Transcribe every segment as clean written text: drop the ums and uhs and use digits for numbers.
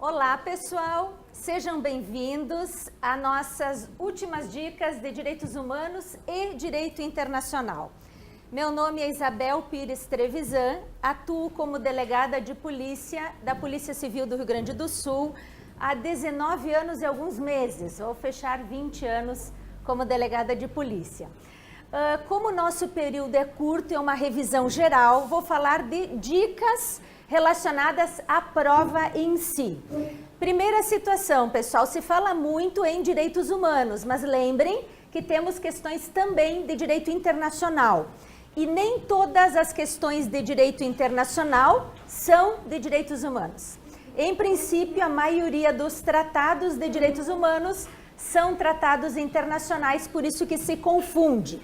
Olá, pessoal! Sejam bem-vindos a nossas últimas dicas de direitos humanos e direito internacional. Meu nome é Isabel Pires Trevisan, atuo como delegada de polícia da Polícia Civil do Rio Grande do Sul há 19 anos e alguns meses, vou fechar 20 anos como delegada de polícia. Como o nosso período é curto e é uma revisão geral, vou falar de dicas relacionadas à prova em si. Primeira situação, pessoal, se fala muito em direitos humanos, mas lembrem que temos questões também de direito internacional. E nem todas as questões de direito internacional são de direitos humanos. Em princípio, a maioria dos tratados de direitos humanos são tratados internacionais, por isso que se confunde.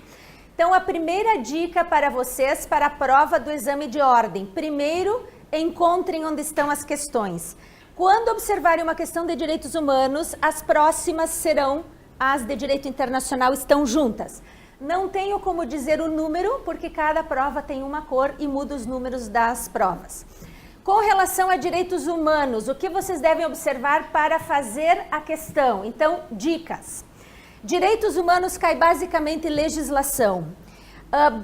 Então, a primeira dica para vocês, para a prova do exame de ordem. Primeiro, encontrem onde estão as questões. Quando observarem uma questão de direitos humanos, as próximas serão as de direito internacional, estão juntas. Não tenho como dizer o número, porque cada prova tem uma cor e muda os números das provas. Com relação a direitos humanos, o que vocês devem observar para fazer a questão? Então, dicas. Direitos humanos cai basicamente legislação.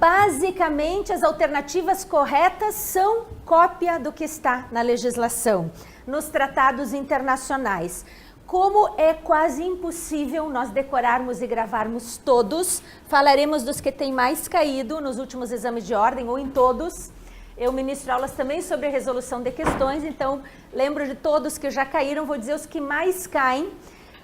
Basicamente, as alternativas corretas são cópia do que está na legislação, nos tratados internacionais. Como é quase impossível nós decorarmos e gravarmos todos, falaremos dos que têm mais caído nos últimos exames de ordem ou em todos. Eu ministro aulas também sobre a resolução de questões, então lembro de todos que já caíram, vou dizer os que mais caem.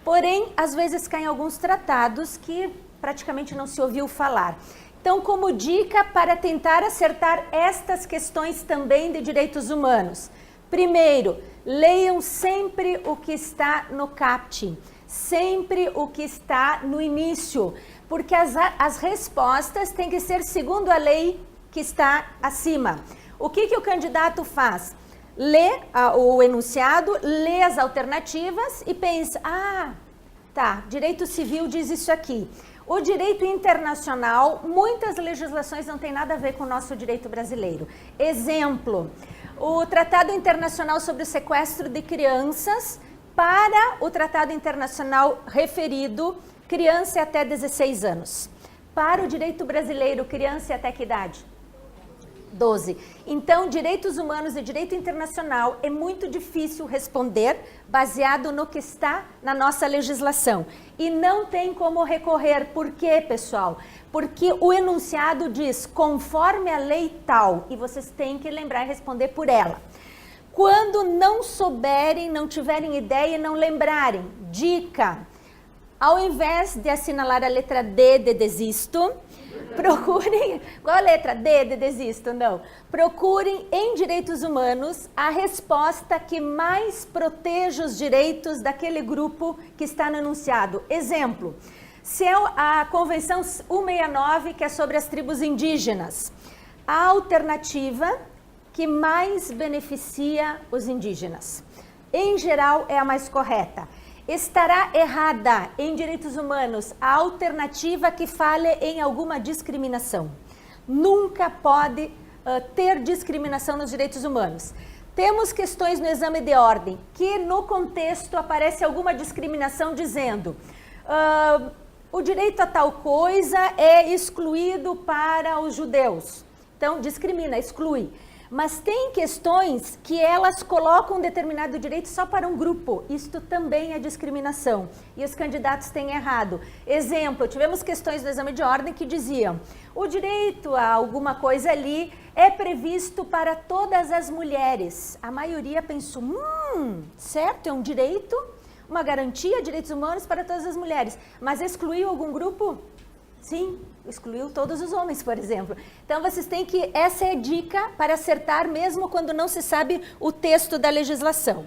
Porém, às vezes caem alguns tratados que praticamente não se ouviu falar. Então, como dica para tentar acertar estas questões também de direitos humanos. Primeiro, leiam sempre o que está no CAPT, sempre o que está no início, porque as respostas têm que ser segundo a lei que está acima. O que o candidato faz? Lê o enunciado, lê as alternativas e pensa, tá, direito civil diz isso aqui. O direito internacional, muitas legislações não têm nada a ver com o nosso direito brasileiro. Exemplo, o Tratado Internacional sobre o Sequestro de Crianças, para o Tratado Internacional referido, criança até 16 anos. Para o direito brasileiro, criança até que idade? 12. Então, direitos humanos e direito internacional é muito difícil responder baseado no que está na nossa legislação. E não tem como recorrer. Por quê, pessoal? Porque o enunciado diz conforme a lei tal e vocês têm que lembrar e responder por ela. Quando não souberem, não tiverem ideia e não lembrarem, dica, ao invés de assinalar a letra D de desisto, procurem, qual a letra? D de desisto, não. Procurem em direitos humanos a resposta que mais proteja os direitos daquele grupo que está no enunciado. Exemplo, se é a Convenção 169, que é sobre as tribos indígenas, a alternativa que mais beneficia os indígenas, em geral, é a mais correta. Estará errada em direitos humanos a alternativa que fale em alguma discriminação. Nunca pode ter discriminação nos direitos humanos. Temos questões no exame de ordem que no contexto aparece alguma discriminação dizendo o direito a tal coisa é excluído para os judeus. Então, discrimina, exclui. Mas tem questões que elas colocam um determinado direito só para um grupo. Isto também é discriminação. E os candidatos têm errado. Exemplo, tivemos questões do exame de ordem que diziam o direito a alguma coisa ali é previsto para todas as mulheres. A maioria pensou, certo, é um direito, uma garantia de direitos humanos para todas as mulheres. Mas excluiu algum grupo? Sim, excluiu todos os homens, por exemplo. Então, vocês têm que... Essa é a dica para acertar mesmo quando não se sabe o texto da legislação.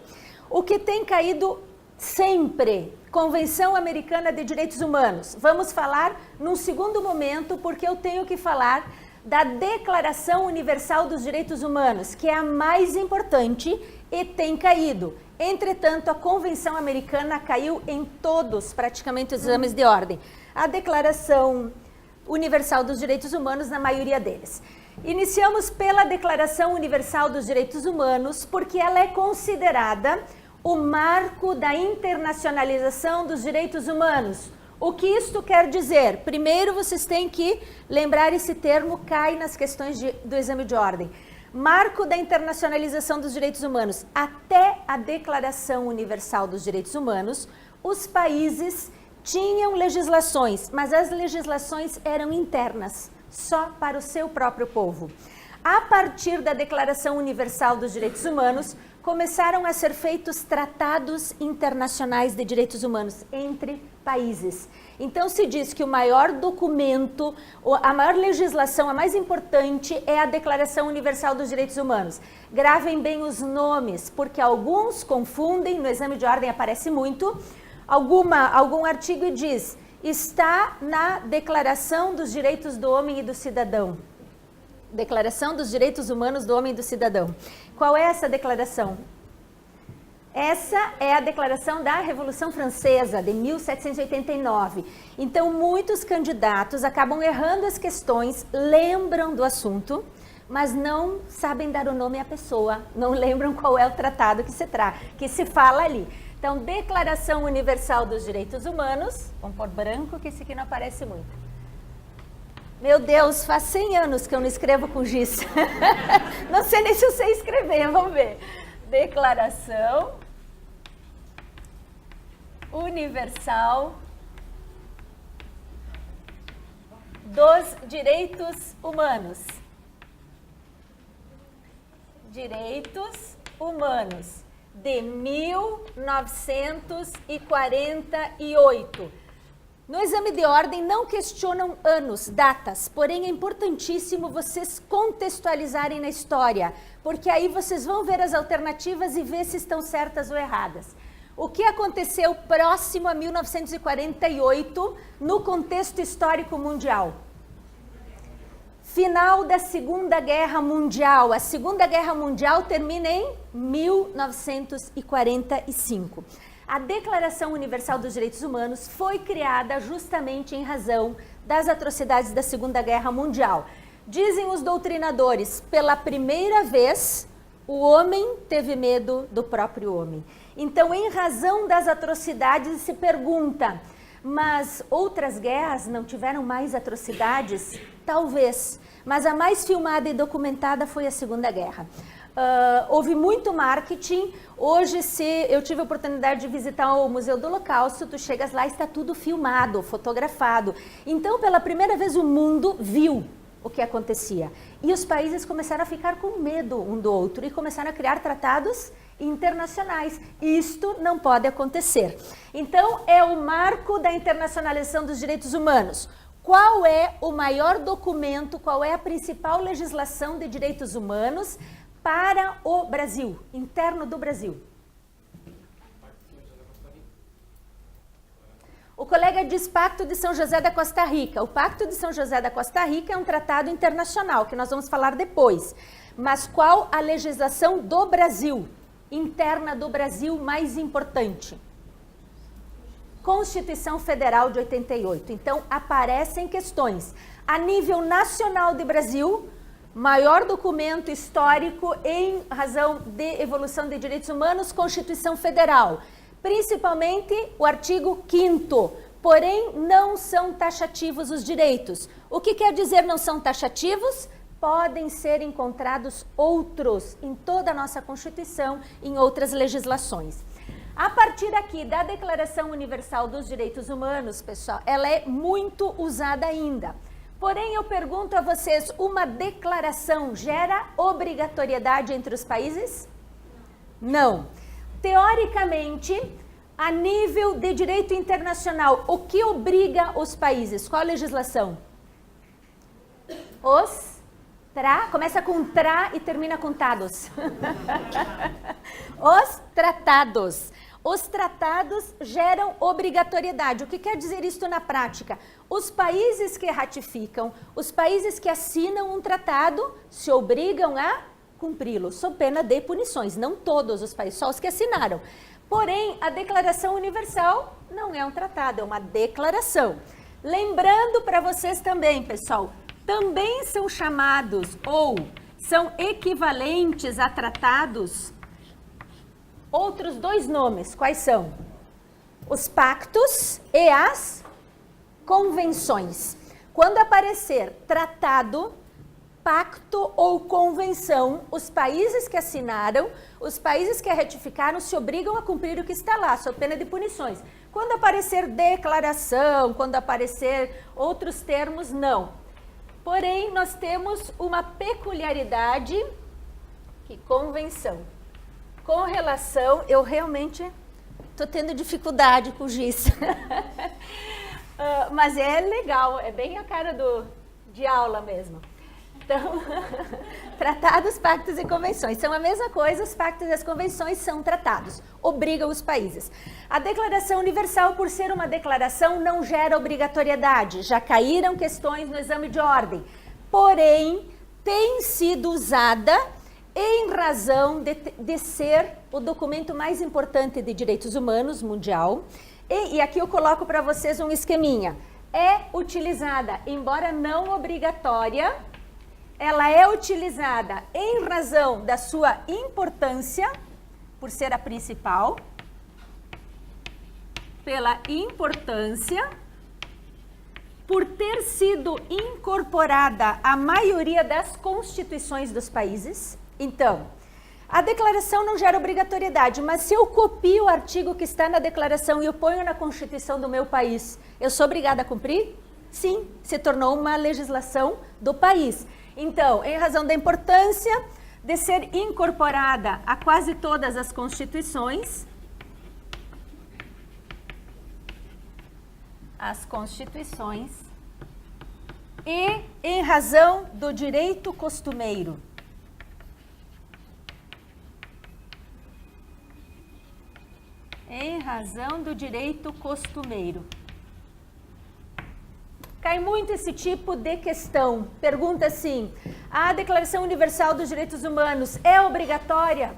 O que tem caído sempre, Convenção Americana de Direitos Humanos. Vamos falar num segundo momento, porque eu tenho que falar da Declaração Universal dos Direitos Humanos, que é a mais importante e tem caído. Entretanto, a Convenção Americana caiu em todos, praticamente, os exames de ordem. A Declaração Universal dos Direitos Humanos, na maioria deles. Iniciamos pela Declaração Universal dos Direitos Humanos, porque ela é considerada o marco da internacionalização dos direitos humanos. O que isto quer dizer? Primeiro, vocês têm que lembrar esse termo, cai nas questões do exame de ordem. Marco da internacionalização dos direitos humanos. Até a Declaração Universal dos Direitos Humanos, os países tinham legislações, mas as legislações eram internas, só para o seu próprio povo. A partir da Declaração Universal dos Direitos Humanos, começaram a ser feitos tratados internacionais de direitos humanos entre países. Então se diz que o maior documento, a maior legislação, a mais importante é a Declaração Universal dos Direitos Humanos. Gravem bem os nomes, porque alguns confundem, no exame de ordem aparece muito, algum artigo e diz, está na Declaração dos Direitos do Homem e do Cidadão. Declaração dos Direitos Humanos do Homem e do Cidadão. Qual é essa declaração? Essa é a declaração da Revolução Francesa, de 1789. Então, muitos candidatos acabam errando as questões, lembram do assunto, mas não sabem dar o nome à pessoa, não lembram qual é o tratado que se fala ali. Então, Declaração Universal dos Direitos Humanos, vamos pôr branco, que esse aqui não aparece muito. Meu Deus, faz 100 anos que eu não escrevo com giz. Não sei nem se eu sei escrever, vamos ver. Declaração Universal dos Direitos Humanos. Direitos Humanos, de 1948. No exame de ordem não questionam anos, datas, porém é importantíssimo vocês contextualizarem na história, porque aí vocês vão ver as alternativas e ver se estão certas ou erradas. O que aconteceu próximo a 1948 no contexto histórico mundial? Final da Segunda Guerra Mundial. A Segunda Guerra Mundial termina em 1945. A Declaração Universal dos Direitos Humanos foi criada justamente em razão das atrocidades da Segunda Guerra Mundial. Dizem os doutrinadores, pela primeira vez, o homem teve medo do próprio homem. Então, em razão das atrocidades, se pergunta, mas outras guerras não tiveram mais atrocidades? Talvez, mas a mais filmada e documentada foi a Segunda Guerra. Houve muito marketing. Hoje, se eu tive a oportunidade de visitar o Museu do Holocausto, tu chegas lá e está tudo filmado, fotografado. Então, pela primeira vez, o mundo viu o que acontecia. E os países começaram a ficar com medo um do outro e começaram a criar tratados internacionais. Isto não pode acontecer. Então, é o marco da internacionalização dos direitos humanos. Qual é o maior documento, qual é a principal legislação de direitos humanos para o Brasil, interno do Brasil? O colega diz Pacto de São José da Costa Rica. O Pacto de São José da Costa Rica é um tratado internacional, que nós vamos falar depois. Mas qual a legislação do Brasil, interna do Brasil, mais importante? Constituição Federal de 88. Então, aparecem questões. A nível nacional do Brasil, maior documento histórico em razão de evolução de direitos humanos, Constituição Federal. Principalmente o artigo 5º, porém não são taxativos os direitos. O que quer dizer não são taxativos? Podem ser encontrados outros em toda a nossa Constituição, em outras legislações. A partir aqui da Declaração Universal dos Direitos Humanos, pessoal, ela é muito usada ainda. Porém, eu pergunto a vocês, uma declaração gera obrigatoriedade entre os países? Não. Teoricamente, a nível de direito internacional, o que obriga os países? Qual a legislação? Começa com tra e termina com tados. Os tratados. Os tratados geram obrigatoriedade. O que quer dizer isto na prática? Os países que ratificam, os países que assinam um tratado, se obrigam a cumpri-lo, sob pena de punições. Não todos os países, só os que assinaram. Porém, a Declaração Universal não é um tratado, é uma declaração. Lembrando para vocês também, pessoal, também são chamados ou são equivalentes a tratados outros dois nomes. Quais são? Os pactos e as convenções. Quando aparecer tratado, pacto ou convenção, os países que assinaram, os países que a ratificaram se obrigam a cumprir o que está lá, sob pena de punições. Quando aparecer declaração, quando aparecer outros termos, não. Porém, nós temos uma peculiaridade, que convenção. Com relação, eu realmente estou tendo dificuldade com giz. Mas é legal, é bem a cara de aula mesmo. Então, tratados, pactos e convenções. São a mesma coisa, os pactos e as convenções são tratados, obrigam os países. A Declaração Universal, por ser uma declaração, não gera obrigatoriedade. Já caíram questões no exame de ordem. Porém, tem sido usada em razão de ser o documento mais importante de direitos humanos mundial. E aqui eu coloco para vocês um esqueminha. É utilizada, embora não obrigatória, ela é utilizada em razão da sua importância, por ser a principal, pela importância, por ter sido incorporada à maioria das constituições dos países. Então, a declaração não gera obrigatoriedade, mas se eu copio o artigo que está na declaração e eu ponho na Constituição do meu país, eu sou obrigada a cumprir? Sim, se tornou uma legislação do país. Então, em razão da importância de ser incorporada a quase todas as constituições, e em razão do direito costumeiro. Em razão do direito costumeiro. Cai muito esse tipo de questão. Pergunta assim, a Declaração Universal dos Direitos Humanos é obrigatória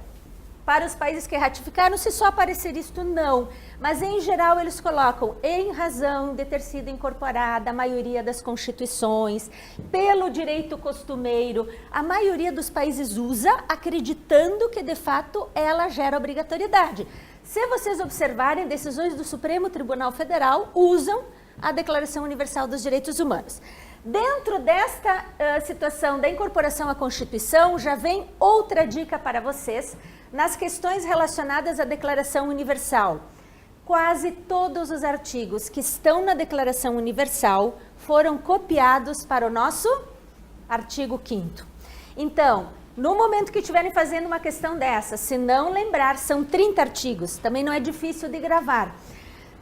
para os países que ratificaram? Se só aparecer isto, não. Mas, em geral, eles colocam em razão de ter sido incorporada a maioria das constituições, pelo direito costumeiro. A maioria dos países usa, acreditando que, de fato, ela gera obrigatoriedade. Se vocês observarem, decisões do Supremo Tribunal Federal usam a Declaração Universal dos Direitos Humanos. Dentro desta situação da incorporação à Constituição, já vem outra dica para vocês nas questões relacionadas à Declaração Universal. Quase todos os artigos que estão na Declaração Universal foram copiados para o nosso artigo 5º. Então, no momento que estiverem fazendo uma questão dessa, se não lembrar, são 30 artigos, também não é difícil de gravar.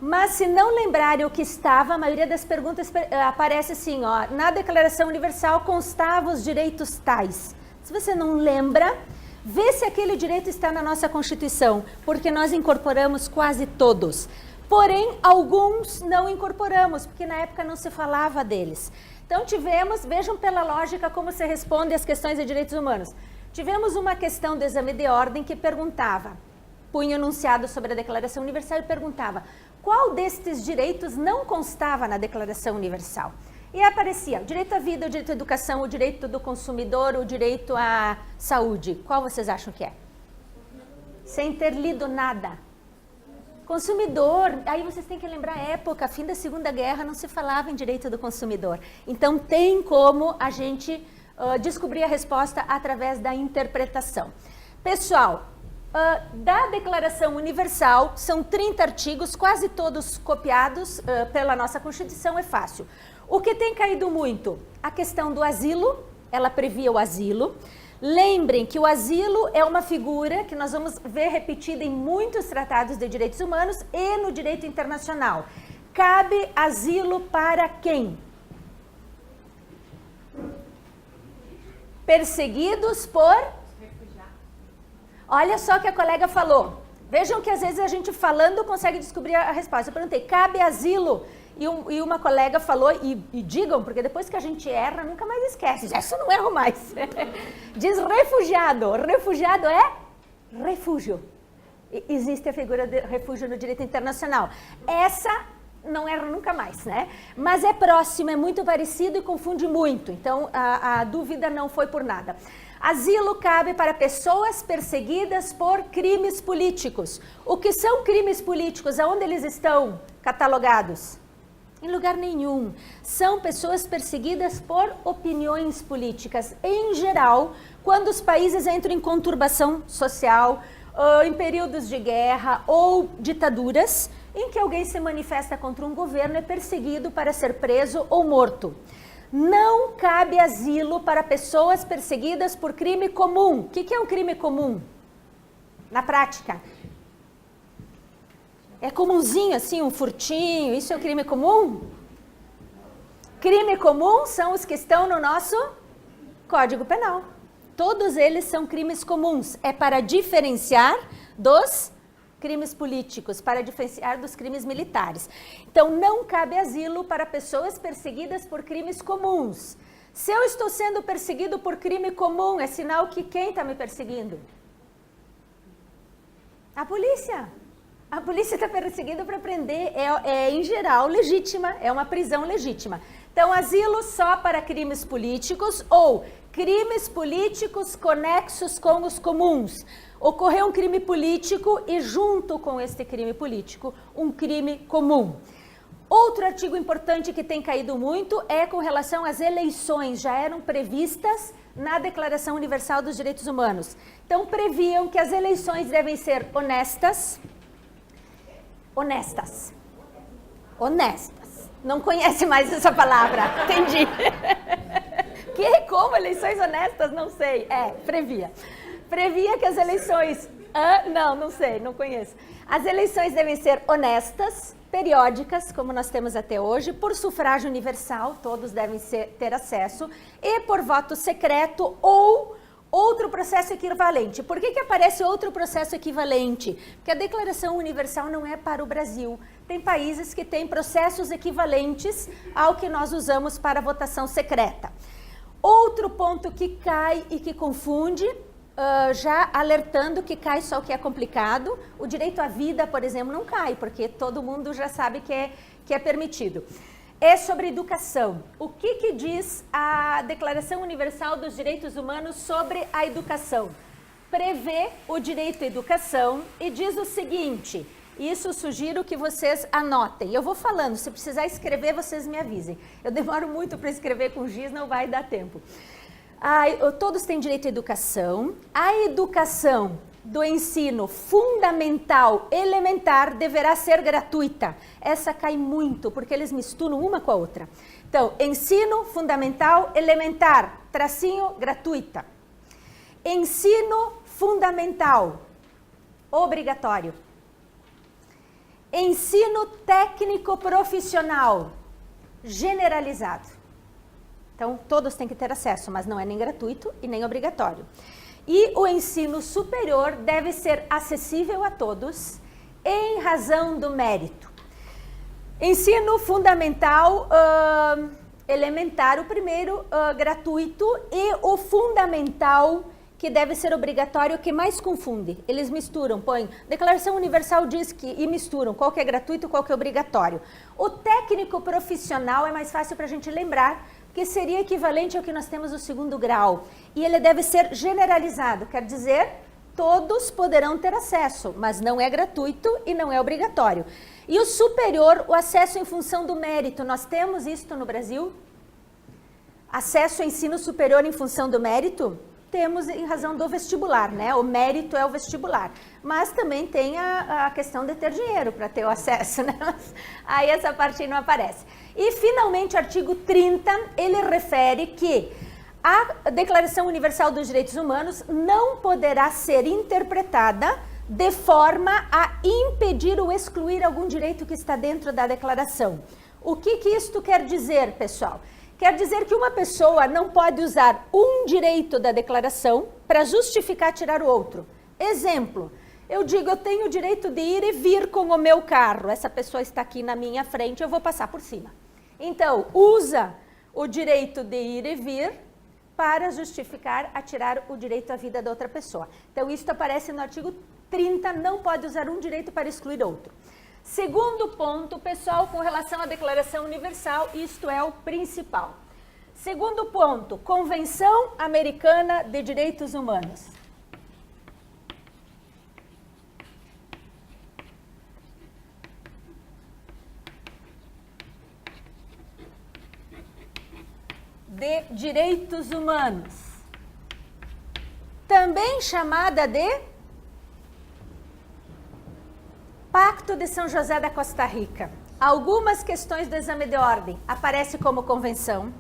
Mas se não lembrarem o que estava, a maioria das perguntas aparece assim, ó, na Declaração Universal constavam os direitos tais. Se você não lembra, vê se aquele direito está na nossa Constituição, porque nós incorporamos quase todos. Porém, alguns não incorporamos, porque na época não se falava deles. Então tivemos, vejam pela lógica como se responde às questões de direitos humanos. Tivemos uma questão do exame de ordem que perguntava, punha enunciado sobre a Declaração Universal e perguntava, qual destes direitos não constava na Declaração Universal? E aparecia o direito à vida, o direito à educação, o direito do consumidor, o direito à saúde. Qual vocês acham que é? Sem ter lido nada. Consumidor, aí vocês têm que lembrar a época, fim da Segunda Guerra, não se falava em direito do consumidor. Então tem como a gente descobrir a resposta através da interpretação. Pessoal, da Declaração Universal, são 30 artigos, quase todos copiados pela nossa Constituição, é fácil. O que tem caído muito? A questão do asilo, ela previa o asilo. Lembrem que o asilo é uma figura que nós vamos ver repetida em muitos tratados de direitos humanos e no direito internacional. Cabe asilo para quem? Perseguidos por... Olha só o que a colega falou. Vejam que às vezes a gente falando consegue descobrir a resposta. Eu perguntei, cabe asilo? E uma colega falou, e digam, porque depois que a gente erra, nunca mais esquece. Isso não erro mais. Diz refugiado. Refugiado é refúgio. Existe a figura de refúgio no direito internacional. Essa não erra nunca mais, né? Mas é próximo, é muito parecido e confunde muito. Então, a dúvida não foi por nada. Asilo cabe para pessoas perseguidas por crimes políticos. O que são crimes políticos? Aonde eles estão catalogados? Em lugar nenhum. São pessoas perseguidas por opiniões políticas. Em geral, quando os países entram em conturbação social, em períodos de guerra ou ditaduras, em que alguém se manifesta contra um governo, é perseguido para ser preso ou morto. Não cabe asilo para pessoas perseguidas por crime comum. O que é um crime comum? Na prática. É comunzinho, assim, um furtinho, isso é um crime comum? Crime comum são os que estão no nosso Código Penal. Todos eles são crimes comuns. É para diferenciar dos crimes políticos, para diferenciar dos crimes militares. Então, não cabe asilo para pessoas perseguidas por crimes comuns. Se eu estou sendo perseguido por crime comum, é sinal que quem está me perseguindo? A polícia. A polícia está perseguindo para prender, em geral, legítima, é uma prisão legítima. Então, asilo só para crimes políticos ou crimes políticos conexos com os comuns. Ocorreu um crime político e, junto com este crime político, um crime comum. Outro artigo importante que tem caído muito é com relação às eleições, já eram previstas na Declaração Universal dos Direitos Humanos. Então, previam que as eleições devem ser honestas. Não conhece mais essa palavra, entendi. Como eleições honestas? Não sei. Previa. Previa que as eleições... não sei, não conheço. As eleições devem ser honestas, periódicas, como nós temos até hoje, por sufrágio universal, todos devem ter acesso, e por voto secreto ou outro processo equivalente. Por que aparece outro processo equivalente? Porque a Declaração Universal não é para o Brasil. Tem países que têm processos equivalentes ao que nós usamos para votação secreta. Outro ponto que cai e que confunde, já alertando que cai só o que é complicado, o direito à vida, por exemplo, não cai, porque todo mundo já sabe que é permitido. É sobre educação. O que diz a Declaração Universal dos Direitos Humanos sobre a educação? Prevê o direito à educação e diz o seguinte, isso sugiro que vocês anotem. Eu vou falando, se precisar escrever, vocês me avisem. Eu demoro muito para escrever com giz, não vai dar tempo. Todos têm direito à educação. A educação do ensino fundamental, elementar, deverá ser gratuita. Essa cai muito, porque eles misturam uma com a outra. Então, ensino fundamental, elementar, tracinho, gratuita. Ensino fundamental, obrigatório. Ensino técnico profissional, generalizado. Então, todos têm que ter acesso, mas não é nem gratuito e nem obrigatório. E o ensino superior deve ser acessível a todos, em razão do mérito. Ensino fundamental, elementar, o primeiro, gratuito, e o fundamental, que deve ser obrigatório, o que mais confunde. Eles misturam, Declaração Universal diz que, e misturam, qual que é gratuito e qual que é obrigatório. O técnico profissional é mais fácil para a gente lembrar, que seria equivalente ao que nós temos no segundo grau. E ele deve ser generalizado, quer dizer, todos poderão ter acesso, mas não é gratuito e não é obrigatório. E o superior, o acesso em função do mérito. Nós temos isto no Brasil? Acesso ao ensino superior em função do mérito? Temos em razão do vestibular, né? O mérito é o vestibular. Mas também tem a questão de ter dinheiro para ter o acesso, né? Aí essa parte aí não aparece. E, finalmente, o artigo 30, ele refere que a Declaração Universal dos Direitos Humanos não poderá ser interpretada de forma a impedir ou excluir algum direito que está dentro da declaração. O que isto quer dizer, pessoal? Quer dizer que uma pessoa não pode usar um direito da declaração para justificar tirar o outro. Exemplo, eu digo, eu tenho o direito de ir e vir com o meu carro. Essa pessoa está aqui na minha frente, eu vou passar por cima. Então, usa o direito de ir e vir para justificar a tirar o direito à vida da outra pessoa. Então, isso aparece no artigo 30, não pode usar um direito para excluir outro. Segundo ponto, pessoal, com relação à Declaração Universal, isto é o principal. Segundo ponto, Convenção Americana de Direitos Humanos. De Direitos Humanos, também chamada de Pacto de São José da Costa Rica. Algumas questões do exame de ordem aparecem como convenção,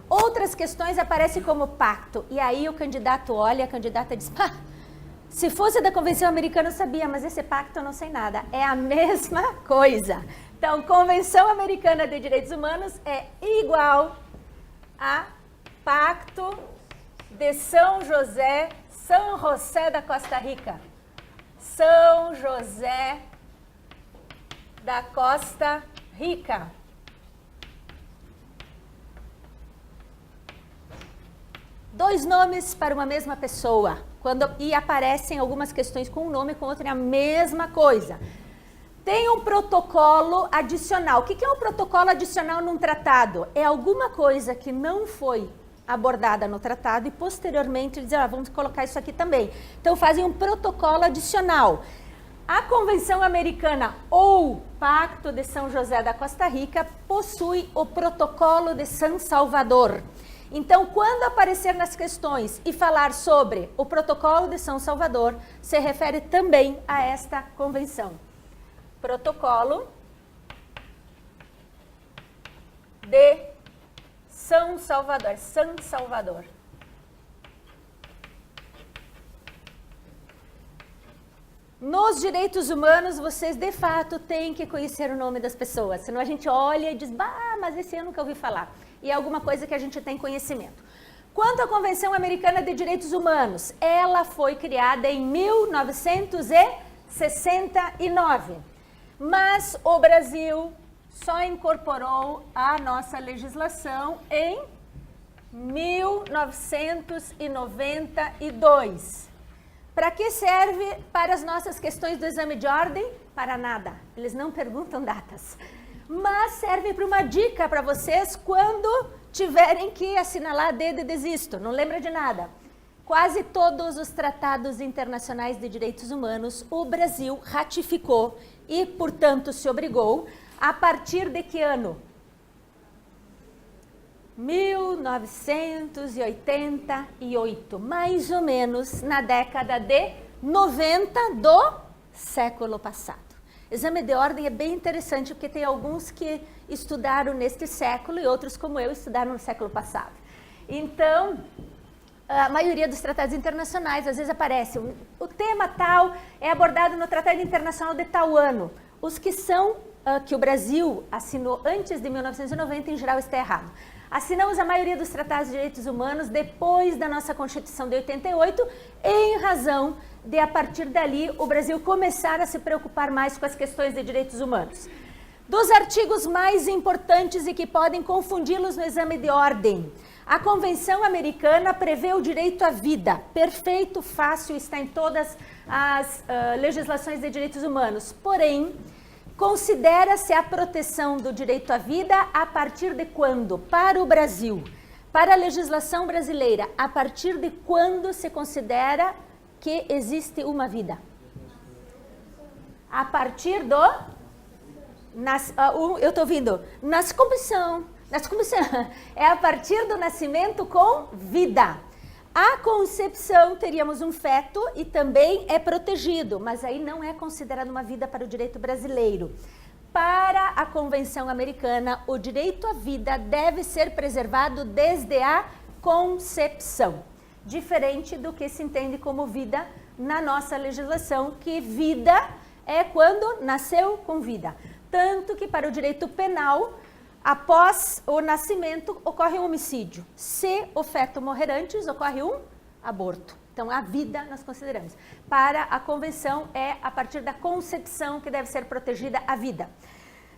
outras questões aparecem como pacto. E aí o candidato olha, a candidata diz, se fosse da Convenção Americana eu sabia, mas esse pacto eu não sei nada. É a mesma coisa. Então, Convenção Americana de Direitos Humanos é igual a Pacto de São José da Costa Rica. São José da Costa Rica. Dois nomes para uma mesma pessoa. E aparecem algumas questões com um nome e com outro é a mesma coisa. Tem um protocolo adicional. O que é um protocolo adicional num tratado? É alguma coisa que não foi abordada no tratado e posteriormente dizer, vamos colocar isso aqui também. Então fazem um protocolo adicional. A Convenção Americana ou Pacto de São José da Costa Rica possui o Protocolo de San Salvador. Então, quando aparecer nas questões e falar sobre o Protocolo de São Salvador, se refere também a esta convenção. Protocolo de São Salvador, San Salvador. Nos direitos humanos, vocês de fato têm que conhecer o nome das pessoas, senão a gente olha e diz, mas esse eu nunca ouvi falar. E é alguma coisa que a gente tem conhecimento. Quanto à Convenção Americana de Direitos Humanos, ela foi criada em 1969. Mas o Brasil só incorporou a nossa legislação em 1992. Para que serve para as nossas questões do exame de ordem? Para nada. Eles não perguntam datas. Mas serve para uma dica para vocês quando tiverem que assinalar dedo e desisto. Não lembra de nada. Quase todos os tratados internacionais de direitos humanos, o Brasil ratificou e, portanto, se obrigou a partir de que ano? 1988, mais ou menos na década de 90 do século passado. Exame de ordem é bem interessante porque tem alguns que estudaram neste século e outros, como eu, estudaram no século passado. Então, a maioria dos tratados internacionais, às vezes aparece, o tema tal é abordado no Tratado Internacional de tal ano. Os que são, que o Brasil assinou antes de 1990, em geral, está errado. Assinamos a maioria dos tratados de direitos humanos depois da nossa Constituição de 88, em razão de, a partir dali, o Brasil começar a se preocupar mais com as questões de direitos humanos. Dos artigos mais importantes e que podem confundi-los no exame de ordem, a Convenção Americana prevê o direito à vida. Perfeito, fácil, está em todas as legislações de direitos humanos. Porém, considera-se a proteção do direito à vida a partir de quando? Para o Brasil, para a legislação brasileira, a partir de quando se considera que existe uma vida? A partir do... eu estou ouvindo. Nascição. É a partir do nascimento com vida. A concepção, teríamos um feto e também é protegido, mas aí não é considerado uma vida para o direito brasileiro. Para a Convenção Americana, o direito à vida deve ser preservado desde a concepção, diferente do que se entende como vida na nossa legislação, que vida é quando nasceu com vida. Tanto que para o direito penal, após o nascimento, ocorre um homicídio. Se o feto morrer antes, ocorre um aborto. Então, a vida nós consideramos. Para a Convenção, é a partir da concepção que deve ser protegida a vida.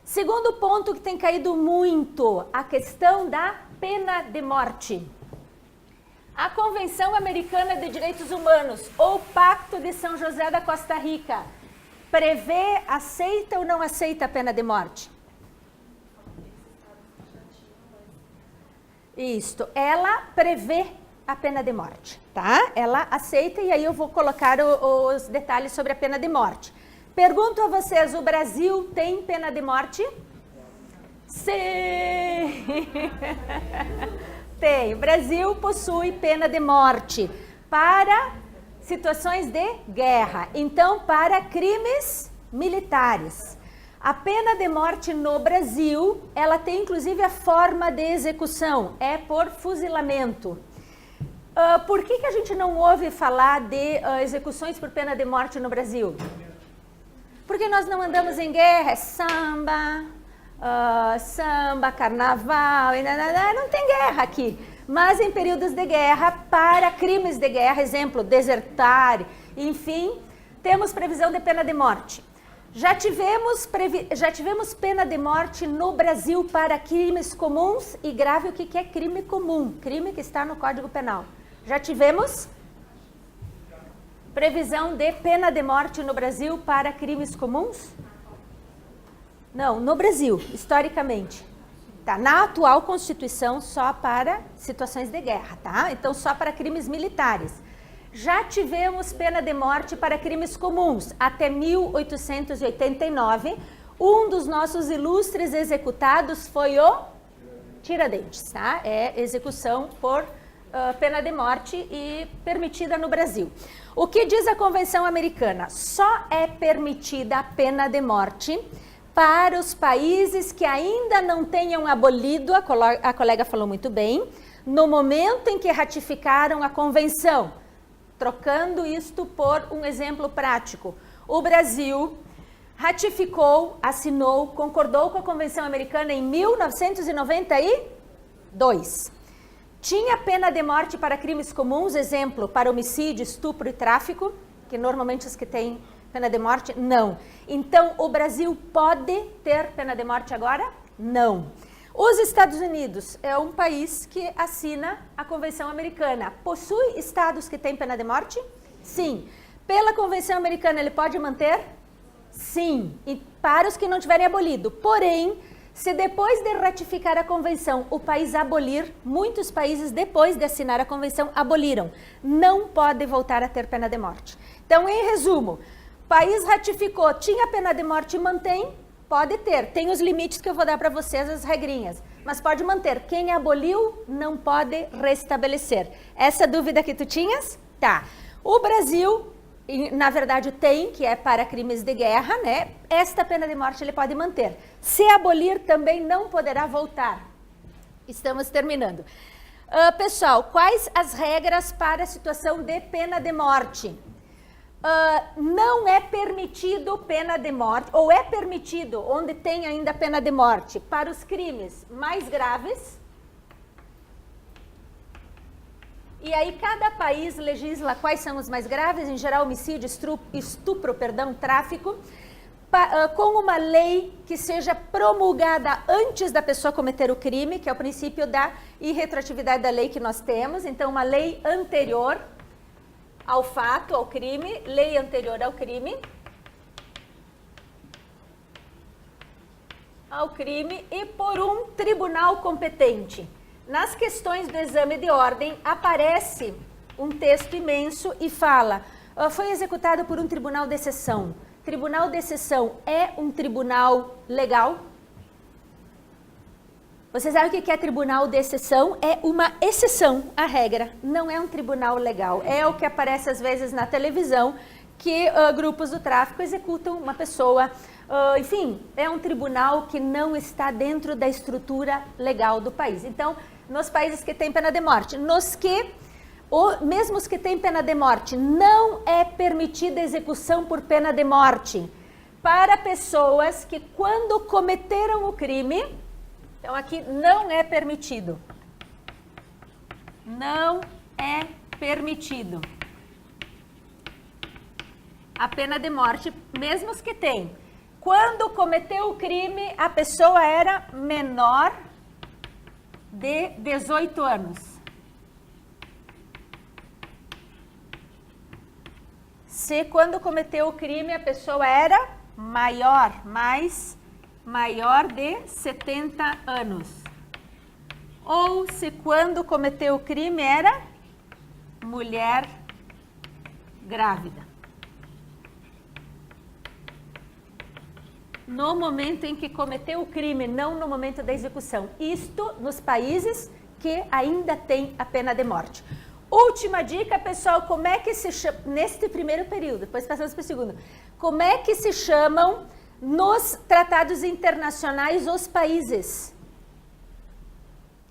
Segundo ponto que tem caído muito, a questão da pena de morte. A Convenção Americana de Direitos Humanos, ou Pacto de São José da Costa Rica, prevê, aceita ou não aceita a pena de morte? Isto, ela prevê a pena de morte, tá? Ela aceita e aí eu vou colocar os detalhes sobre a pena de morte. Pergunto a vocês, o Brasil tem pena de morte? Sim! Tem. O Brasil possui pena de morte para situações de guerra. Então, para crimes militares. A pena de morte no Brasil, ela tem inclusive a forma de execução, é por fuzilamento. Por que a gente não ouve falar de execuções por pena de morte no Brasil? Porque nós não andamos em guerra, é samba, carnaval, não tem guerra aqui. Mas em períodos de guerra, para crimes de guerra, exemplo, desertar, enfim, temos previsão de pena de morte. Já tivemos pena de morte no Brasil para crimes comuns e grave. O que é crime comum? Crime que está no Código Penal. Já tivemos previsão de pena de morte no Brasil para crimes comuns? Não, no Brasil, historicamente. Tá, na atual Constituição, só para situações de guerra, tá? Então, só para crimes militares. Já tivemos pena de morte para crimes comuns. Até 1889, um dos nossos ilustres executados foi o Tiradentes, tá? É execução por pena de morte e permitida no Brasil. O que diz a Convenção Americana? Só é permitida a pena de morte para os países que ainda não tenham abolido, a colega falou muito bem, no momento em que ratificaram a Convenção. Trocando isto por um exemplo prático. O Brasil ratificou, assinou, concordou com a Convenção Americana em 1992. Tinha pena de morte para crimes comuns, exemplo, para homicídio, estupro e tráfico, que normalmente os que têm pena de morte, não. Então, o Brasil pode ter pena de morte agora? Não. Os Estados Unidos é um país que assina a Convenção Americana. Possui estados que têm pena de morte? Sim. Pela Convenção Americana, ele pode manter? Sim. E para os que não tiverem abolido. Porém, se depois de ratificar a Convenção, o país abolir, muitos países, depois de assinar a Convenção, aboliram. Não pode voltar a ter pena de morte. Então, em resumo, o país ratificou, tinha pena de morte e mantém? Pode ter, tem os limites que eu vou dar para vocês, as regrinhas, mas pode manter. Quem aboliu não pode restabelecer. Essa dúvida que tu tinhas? Tá. O Brasil, na verdade, tem, que é para crimes de guerra, né? Esta pena de morte ele pode manter. Se abolir, também não poderá voltar. Estamos terminando. Pessoal, quais as regras para a situação de pena de morte? Não é permitido pena de morte, ou é permitido, onde tem ainda pena de morte, para os crimes mais graves. E aí cada país legisla quais são os mais graves, em geral homicídio, estupro, tráfico, com uma lei que seja promulgada antes da pessoa cometer o crime, que é o princípio da irretroatividade da lei que nós temos. Então, uma lei anterior ao fato, ao crime, lei anterior ao crime, e por um tribunal competente. Nas questões do exame de ordem, aparece um texto imenso e fala, foi executado por um tribunal de exceção. Tribunal de exceção é um tribunal legal? Vocês sabem o que é tribunal de exceção? É uma exceção à regra, não é um tribunal legal. É o que aparece às vezes na televisão, que grupos do tráfico executam uma pessoa. Enfim, é um tribunal que não está dentro da estrutura legal do país. Então, nos países que têm pena de morte, mesmo os que têm pena de morte, não é permitida execução por pena de morte para pessoas que, quando cometeram o crime... Então, aqui não é permitido. Não é permitido a pena de morte, mesmo os que têm. Quando cometeu o crime, a pessoa era menor de 18 anos. Se quando cometeu o crime, a pessoa era maior de 70 anos. ou se quando cometeu o crime era mulher grávida. No momento em que cometeu o crime, não no momento da execução. Isto nos países que ainda tem a pena de morte. Última dica, pessoal, como é que se chama, neste primeiro período, depois passamos para o segundo, como é que se chamam nos tratados internacionais os países?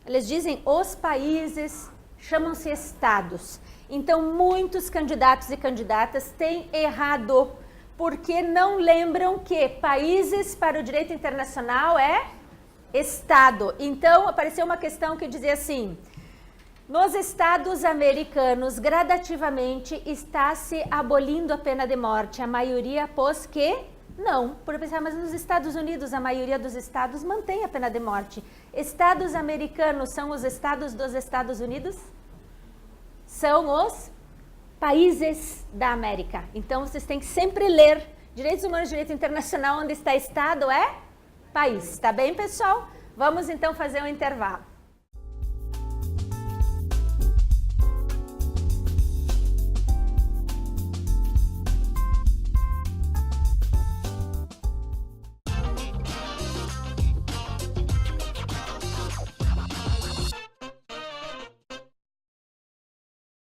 Eles dizem os países, chamam-se estados. Então, muitos candidatos e candidatas têm errado, porque não lembram que países para o direito internacional é estado. Então, apareceu uma questão que dizia assim: nos estados americanos, gradativamente, está se abolindo a pena de morte. A maioria pôs que não. Por pensar, mas nos Estados Unidos, a maioria dos estados mantém a pena de morte. Estados americanos são os estados dos Estados Unidos? São os países da América. Então, vocês têm que sempre ler Direitos Humanos e Direito Internacional, onde está estado é país. Tá bem, pessoal? Vamos, então, fazer um intervalo.